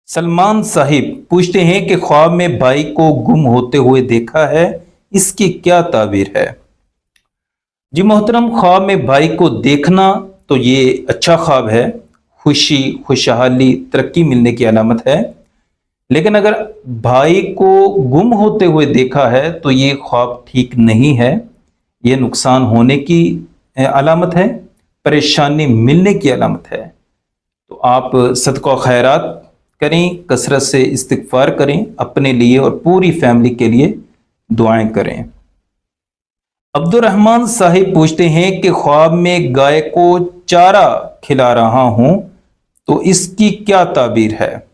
सलमान साहिब पूछते हैं कि ख्वाब में भाई को गुम होते हुए देखा है, इसकी क्या ताबीर है। जी मोहतरम, ख्वाब में भाई को देखना तो ये अच्छा ख्वाब है, खुशी खुशहाली तरक्की मिलने की अलामत है। लेकिन अगर भाई को गुम होते हुए देखा है तो ये ख्वाब ठीक नहीं है, ये नुकसान होने की अलामत है, परेशानी मिलने की अलामत है। तो आप सदका खैरात करें, कसरत से इस्तिगफार करें, अपने लिए और पूरी फैमिली के लिए दुआएं करें। अब्दुर्रहमान साहिब पूछते हैं कि ख्वाब में गाय को चारा खिला रहा हूं तो इसकी क्या ताबीर है।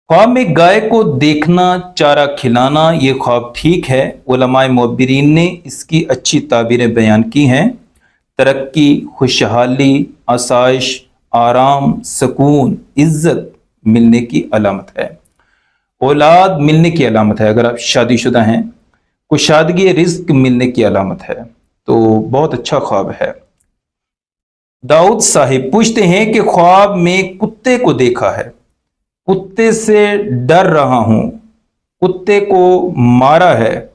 ख्वाब में गाय को देखना, चारा खिलाना, ये ख्वाब ठीक है। उलमाए मुअब्बिरीन ने इसकी अच्छी ताबीरें बयान की हैं। तरक्की, खुशहाली, आसाइश, आराम, सुकून, इज्जत मिलने की अलामत है, औलाद मिलने की अलामत है। अगर आप शादीशुदा हैं, कुशादगी रिज्क मिलने की अलामत है। तो बहुत अच्छा ख्वाब है। दाऊद साहिब पूछते हैं कि ख्वाब में कुत्ते को देखा है, कुत्ते से डर रहा हूं, कुत्ते को मारा है,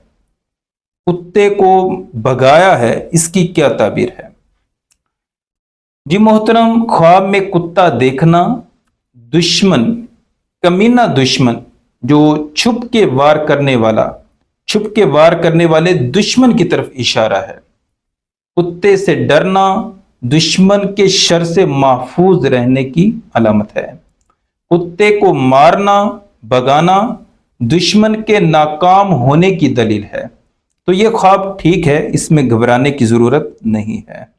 कुत्ते को भगाया है, इसकी क्या ताबीर है। जी मोहतरम, ख्वाब में कुत्ता देखना दुश्मन, कमीना दुश्मन, जो छुप के वार करने वाले दुश्मन की तरफ इशारा है। कुत्ते से डरना दुश्मन के शर से महफूज रहने की अलामत है। कुत्ते को मारना, भगाना दुश्मन के नाकाम होने की दलील है। तो ये ख्वाब ठीक है, इसमें घबराने की जरूरत नहीं है।